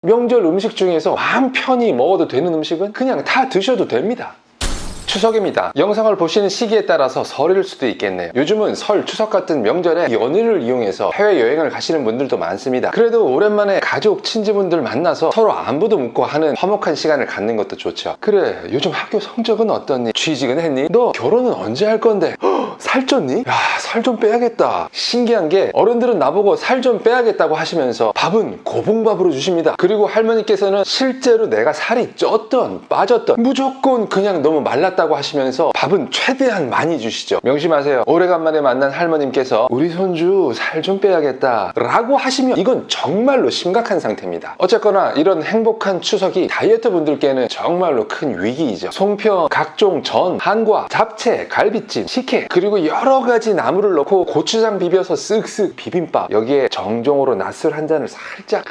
명절 음식 중에서 마음 편히 먹어도 되는 음식은 그냥 다 드셔도 됩니다. 추석입니다. 영상을 보시는 시기에 따라서 설일 수도 있겠네요. 요즘은 설, 추석 같은 명절에 연휴를 이용해서 해외여행을 가시는 분들도 많습니다. 그래도 오랜만에 가족, 친지분들 만나서 서로 안부도 묻고 하는 화목한 시간을 갖는 것도 좋죠. 그래, 요즘 학교 성적은 어떻니? 취직은 했니? 너 결혼은 언제 할 건데? 살 쪘니? 야, 살 좀 빼야겠다. 신기한 게 어른들은 나보고 살 좀 빼야겠다고 하시면서 밥은 고봉밥으로 주십니다. 그리고 할머니께서는 실제로 내가 살이 쪘던 빠졌던 무조건 그냥 너무 말랐다고 하시면서 밥은 최대한 많이 주시죠. 명심하세요. 오래간만에 만난 할머님께서 우리 손주 살 좀 빼야겠다 라고 하시면 이건 정말로 심각한 상태입니다. 어쨌거나 이런 행복한 추석이 다이어트 분들께는 정말로 큰 위기이죠. 송편, 각종 전, 한과, 잡채, 갈비찜, 식혜, 그리고 여러 가지 나물을 넣고 고추장 비벼서 쓱쓱 비빔밥, 여기에 정종으로 낮술 한 잔을 살짝.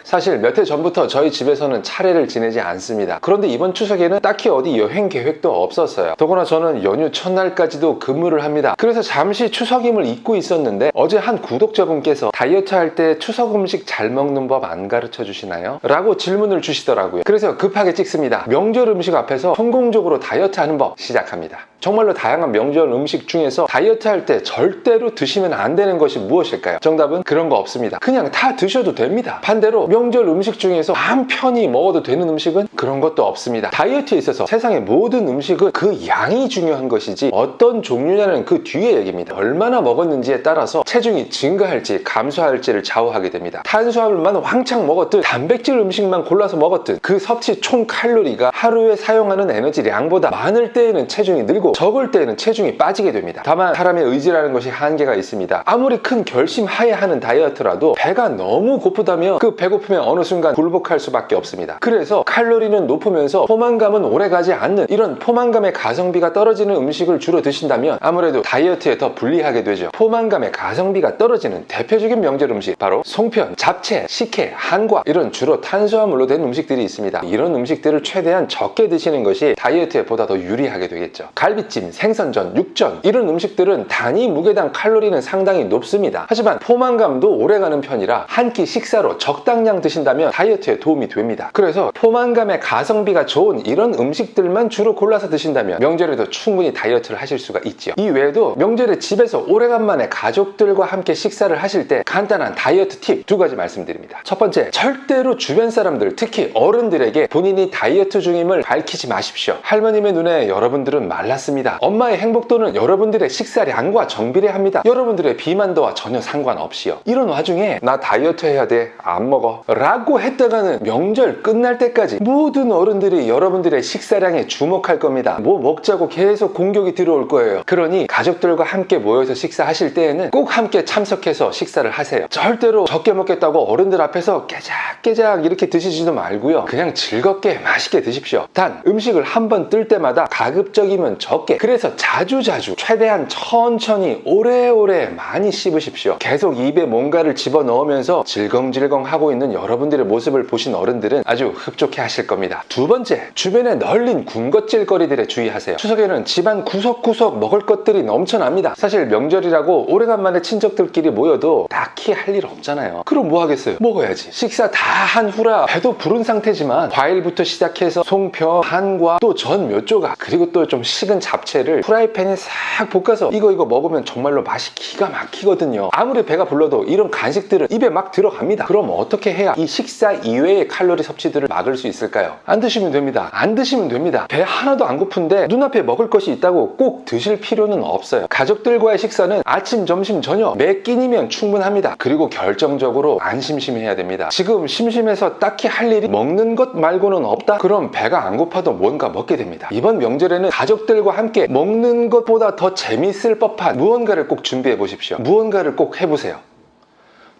사실 몇 해 전부터 저희 집에서는 차례를 지내지 않습니다. 그런데 이번 추석에는 딱히 어디 여행 계획도 없었어요. 더구나 저는 연휴 첫날까지도 근무를 합니다. 그래서 잠시 추석임을 잊고 있었는데 어제 한 구독자분께서 다이어트 할 때 추석 음식 잘 먹는 법 안 가르쳐 주시나요? 라고 질문을 주시더라고요. 그래서 급하게 찍습니다. 명절 음식 앞에서 성공적으로 다이어트 하는 법 시작합니다. 정말로 다양한 명절 음식 중에서 다이어트 할 때 절대로 드시면 안 되는 것이 무엇일까요? 정답은 그런 거 없습니다. 그냥 다 드셔도 됩니다. 반대로 명절 음식 중에서 마음 편히 먹어도 되는 음식은 그런 것도 없습니다. 다이어트에 있어서 세상의 모든 음식은 그 양이 중요한 것이지 어떤 종류냐는 그 뒤에 얘기입니다. 얼마나 먹었는지에 따라서 체중이 증가할지 감소할지를 좌우하게 됩니다. 탄수화물만 왕창 먹었든 단백질 음식만 골라서 먹었든 그 섭취 총 칼로리가 하루에 사용하는 에너지량보다 많을 때에는 체중이 늘고 적을 때에는 체중이 빠지게 됩니다. 다만 사람의 의지라는 것이 한계가 있습니다. 아무리 큰 결심하에 하는 다이어트라도 배가 너무 고프다면 그 배고픔에 어느 순간 굴복할 수밖에 없습니다. 그래서 칼로리는 높으면서 포만감은 오래가지 않는 이런 포만감의 가성비가 떨어지는 음식을 주로 드신다면 아무래도 다이어트에 더 불리하게 되죠. 포만감의 가성비가 떨어지는 대표적인 명절 음식 바로 송편, 잡채, 식혜, 한과 이런 주로 탄수화물로 된 음식들이 있습니다. 이런 음식들을 최대한 적게 드시는 것이 다이어트에 보다 더 유리하게 되겠죠. 갈비찜, 생선전, 육전 이런 음식들은 단위 무게당 칼로리는 상당히 높습니다. 하지만 포만감도 오래가는 편이라 한 끼 식사로 적당량 드신다면 다이어트에 도움이 됩니다. 그래서 포만감의 가성비가 좋은 이런 음식들만 주로 골라서 드신다면 명절에도 충분히 다이어트를 하실 수가 있죠. 이 외에도 명절에 집에서 오래간만에 가족들과 함께 식사를 하실 때 간단한 다이어트 팁 두 가지 말씀드립니다. 첫 번째, 절대로 주변 사람들 특히 어른들에게 본인이 다이어트 중임을 밝히지 마십시오. 할머님의 눈에 여러분들은 말랐습니다. 엄마의 행복도는 여러분들의 식사량과 정비례합니다. 여러분들의 비만도와 전혀 상관없이요. 이런 와중에 나 다이어트 해야 돼, 안 먹어 라고 했다가는 명절 끝날 때까지 모든 어른들이 여러분들의 식사량에 주목할 겁니다. 뭐 먹자고 계속 공격이 들어올 거예요. 그러니 가족들과 함께 모여서 식사하실 때에는 꼭 함께 참석해서 식사를 하세요. 절대로 적게 먹겠다고 어른들 앞에서 깨작깨작 이렇게 드시지도 말고요. 그냥 즐겁게 맛있게 드십시오. 단 음식을 한 번 뜰 때마다 가급적이면 적게, 그래서 자주자주 최대한 천천히 오래오래 많이 씹으십시오. 계속 입에 뭔가를 집어넣으면서 질겅질겅 하고 있는 여러분들의 모습을 보신 어른들은 아주 흡족해 하실 겁니다. 두 번째, 주변에 널린 군것질거리들에 주의하세요. 추석에는 집안 구석구석 먹을 것들이 넘쳐납니다. 사실 명절이라고 오래간만에 친척들끼리 모여도 딱히 할 일 없잖아요. 그럼 뭐 하겠어요? 먹어야지. 식사 다 한 후라 배도 부른 상태지만 과일부터 시작해서 송편, 한과, 또 전 몇 조각, 그리고 또 좀 식은 잡채를 프라이팬에 싹 볶아서 이거 먹으면 정말로 맛이 기가 막히거든요. 아무리 배가 불러도 이런 간식들은 입에 막 들어갑니다. 그럼 어떻게 해야 이 식사 이외의 칼로리 섭취들을 막을 수 있을까요? 안 드시면 됩니다. 안 드시면 됩니다. 배 하나도 안 고픈데 눈앞에 먹을 것이 있다고 꼭 드실 필요는 없어요. 가족들과의 식사는 아침, 점심, 저녁 매 끼니면 충분합니다. 그리고 결정적으로 안 심심해야 됩니다. 지금 심심해서 딱히 할 일이 먹는 것 말고는 없다? 그럼 배가 안 고파도 뭔가 먹게 됩니다. 이번 명절에는 가족들과 함께 먹는 것보다 더 재밌을 법한 무언가를 꼭 준비해 보십시오. 무언가를 꼭 해보세요.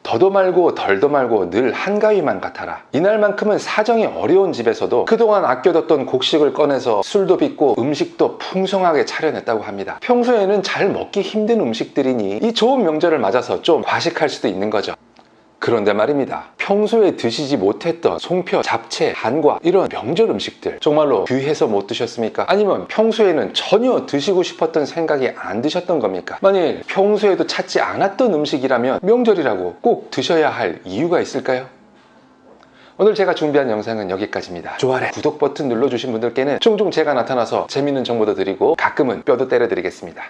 더도 말고 덜도 말고 늘 한가위만 같아라. 이날만큼은 사정이 어려운 집에서도 그동안 아껴뒀던 곡식을 꺼내서 술도 빚고 음식도 풍성하게 차려냈다고 합니다. 평소에는 잘 먹기 힘든 음식들이니 이 좋은 명절을 맞아서 좀 과식할 수도 있는 거죠. 그런데 말입니다. 평소에 드시지 못했던 송편, 잡채, 한과 이런 명절 음식들 정말로 귀해서 못 드셨습니까? 아니면 평소에는 전혀 드시고 싶었던 생각이 안 드셨던 겁니까? 만일 평소에도 찾지 않았던 음식이라면 명절이라고 꼭 드셔야 할 이유가 있을까요? 오늘 제가 준비한 영상은 여기까지입니다. 좋아요, 구독 버튼 눌러주신 분들께는 종종 제가 나타나서 재밌는 정보도 드리고 가끔은 뼈도 때려드리겠습니다.